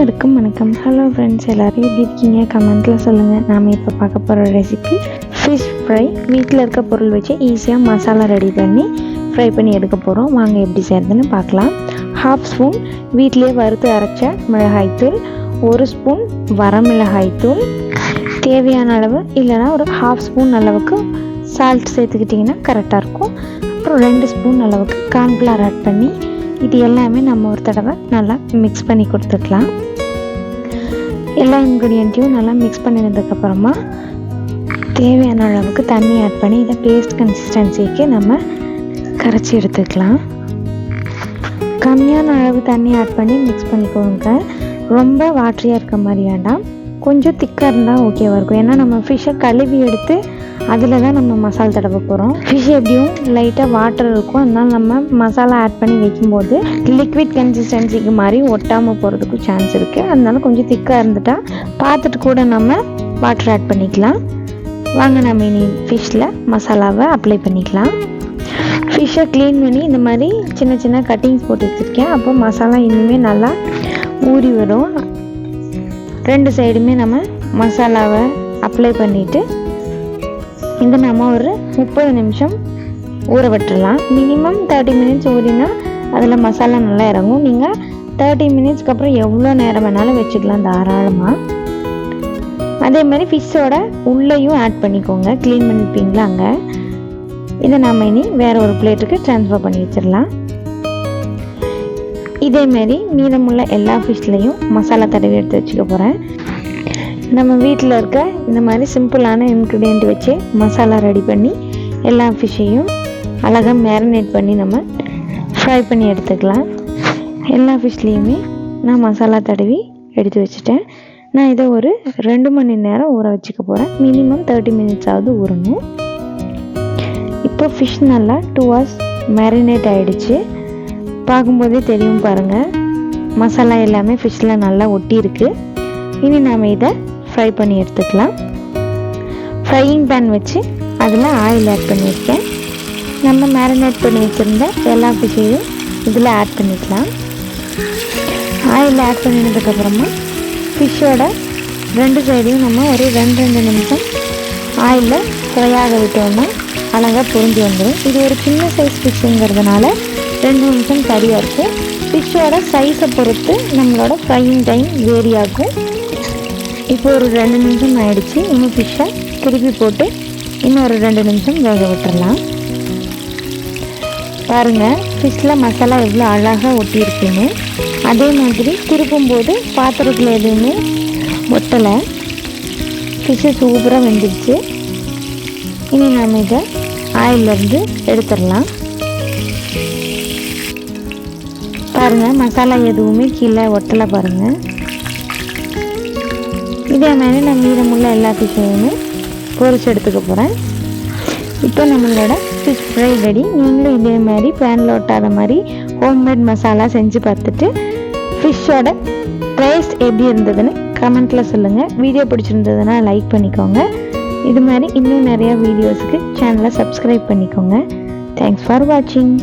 அனைவருக்கும் வணக்கம். Hello friends, எல்லோரும் எப்படி இருக்கீங்க? கமெண்ட்டில் சொல்லுங்கள். நாம் இப்போ பார்க்க போகிற ரெசிபி ஃபிஷ் ஃப்ரை. வீட்டில் இருக்க பொருள் வச்சு ஈஸியாக மசாலா ரெடி பண்ணி ஃப்ரை பண்ணி எடுக்க போகிறோம். வாங்க எப்படி செய்கிறதுன்னு பார்க்கலாம். 1/2 ஸ்பூன் வீட்டிலே வறுத்து அரைச்ச மிளகாய்த்தூள், 1 ஸ்பூன் வரமிளகாய்த்தூள், தேவையான அளவு இல்லைனா ஒரு 1/2 ஸ்பூன் அளவுக்கு சால்ட் சேர்த்துக்கிட்டிங்கன்னா கரெக்டாக இருக்கும். அப்புறம் 2 ஸ்பூன் அளவுக்கு கார்ன்ஃப்ளவர் ஆட் பண்ணி இது எல்லாமே நம்ம ஒரு தடவை நல்லா மிக்ஸ் பண்ணி கொடுத்துக்கலாம். எல்லா இன்க்ரீடியண்ட்டையும் நல்லா மிக்ஸ் பண்ணினதுக்கப்புறமா தேவையான அளவுக்கு தண்ணி ஆட் பண்ணி இதை பேஸ்ட் கன்சிஸ்டன்சிக்கு நம்ம கரைச்சி எடுத்துக்கலாம். கம்மியான அளவு தண்ணி ஆட் பண்ணி மிக்ஸ் பண்ணிக்கோங்க. ரொம்ப வாட்டரியாக இருக்க மாதிரி வேண்டாம், கொஞ்சம் திக்காக இருந்தால் ஓகேவாக இருக்கும். ஏன்னா நம்ம ஃபிஷ்ஷை கழுவி எடுத்து அதில் தான் நம்ம மசாலா தடவை போகிறோம். ஃபிஷ் எப்படியும் லைட்டாக வாட்டர் இருக்கும், அதனால் நம்ம மசாலா ஆட் பண்ணி வைக்கும்போது லிக்விட் கன்சிஸ்டன்சிக்கு மாதிரி ஒட்டாமல் போகிறதுக்கும் சான்ஸ் இருக்குது. அதனால கொஞ்சம் திக்காக இருந்துட்டால் பார்த்துட்டு கூட நம்ம வாட்டர் ஆட் பண்ணிக்கலாம். வாங்க நம்ம இனி ஃபிஷ்ஷில் மசாலாவை அப்ளை பண்ணிக்கலாம். ஃபிஷ்ஷை க்ளீன் பண்ணி இந்த மாதிரி சின்ன சின்ன கட்டிங்ஸ் போட்டு வச்சுருக்கேன். அப்போ மசாலா இன்னுமே நல்லா ஊறி வரும். 2 சைடுமே நம்ம மசாலாவை அப்ளை பண்ணிவிட்டு இதை நம்ம ஒரு 30 நிமிஷம் ஊற விட்டுடலாம். மினிமம் 30 மினிட்ஸ் ஊறினா அதில் மசாலா நல்லா இறங்கும். நீங்கள் 30 மினிட்ஸ்க்கு அப்புறம் எவ்வளோ நேரம் வேணாலும் வச்சுக்கலாம் தாராளமாக. அதே மாதிரி ஃபிஷ்ஷோட உள்ளேயும் ஆட் பண்ணிக்கோங்க, க்ளீன் பண்ணிப்பீங்களா அங்கே. இதை நம்ம இனி வேறு ஒரு பிளேட்டுக்கு ட்ரான்ஸ்ஃபர் பண்ணி வச்சிடலாம். இதேமாரி மீதமுள்ள எல்லா ஃபிஷ்லேயும் மசாலா தடவி எடுத்து வச்சுக்க போகிறேன். நம்ம வீட்டில் இருக்க இந்த மாதிரி சிம்பிளான இன்க்ரீடியண்ட் வச்சு மசாலா ரெடி பண்ணி எல்லா ஃபிஷ்ஷையும் அழகாக மேரினேட் பண்ணி நம்ம ஃப்ரை பண்ணி எடுத்துக்கலாம். எல்லா ஃபிஷ்லேயுமே நான் மசாலா தடவி எடுத்து வச்சுட்டேன். நான் இதை ஒரு 2 மணி நேரம் ஊற வச்சுக்க போகிறேன். மினிமம் 30 மினிட்ஸாவது ஊறணும். இப்போ ஃபிஷ் நல்லா 2 hours மேரினேட் ஆகிடுச்சு. பார்க்கும்போதே தெரியும் பாருங்கள், மசாலா எல்லாமே ஃபிஷ்ஷில் நல்லா ஒட்டி இருக்குது. இனி நாம் இதை ஃப்ரை பண்ணி எடுத்துக்கலாம். ஃப்ரையிங் பேன் வச்சு அதில் ஆயில் ஆட் பண்ணியிருக்கேன். நம்ம மேரினேட் பண்ணி வச்சுருந்த எல்லா ஃபிஷ்ஷையும் இதில் ஆட் பண்ணிக்கலாம். ஆயில் ஆட் பண்ணினதுக்கப்புறமா ஃபிஷ்ஷோட 2 சைடையும் நம்ம ஒரு 2 நிமிஷம் ஆயிலில் ஃப்ரை ஆக விட்டோம்னா அழகாக பொரிஞ்சு வந்துடும். இது ஒரு சின்ன சைஸ் ஃபிஷ்ஷுங்கிறதுனால 2 நிமிஷம் சரியாக இருக்கும். ஃபிஷ்ஷோட சைஸை பொறுத்து நம்மளோட ஃப்ரையிங் டைம் வேரி ஆகும். இப்போ ஒரு 2 நிமிஷம் ஆகிடுச்சு. இன்னும் ஃபிஷ்ஷை திருப்பி போட்டு இன்னும் ஒரு 2 நிமிஷம் வேக விட்டுடலாம். பாருங்கள், ஃபிஷ்ஷில் மசாலா எவ்வளோ அழகாக ஒட்டியிருக்குன்னு. அதே மாதிரி திருப்பும்போது பாத்திரத்தில் எதுவுமே ஒட்டலை. ஃபிஷ்ஷு சூப்பராக வெந்துடுச்சு. இனி நாம் இதை ஆயிலேருந்து எடுத்துடலாம். பாருங்கள், மசாலா எதுவுமே கீழே ஒட்டலை பாருங்கள். இதே மாதிரி நான் மீதமுள்ள எல்லா ஃபிஷ்ஷையுமே பொரிச்சு எடுத்துக்க போகிறேன். இப்போ நம்மளோட ஃபிஷ் ஃப்ரை ரெடி. நீங்களும் இதே மாதிரி பேனில் ஒட்டாத மாதிரி ஹோம்மேட் மசாலா செஞ்சு பார்த்துட்டு ஃபிஷ்ஷோட டேஸ்ட் எப்படி இருந்ததுன்னு கமெண்ட்டில் சொல்லுங்கள். வீடியோ பிடிச்சிருந்ததுன்னா லைக் பண்ணிக்கோங்க. இது மாதிரி இன்னும் நிறையா வீடியோஸுக்கு சேனலை சப்ஸ்கிரைப் பண்ணிக்கோங்க. தேங்க்ஸ் ஃபார் வாட்சிங்.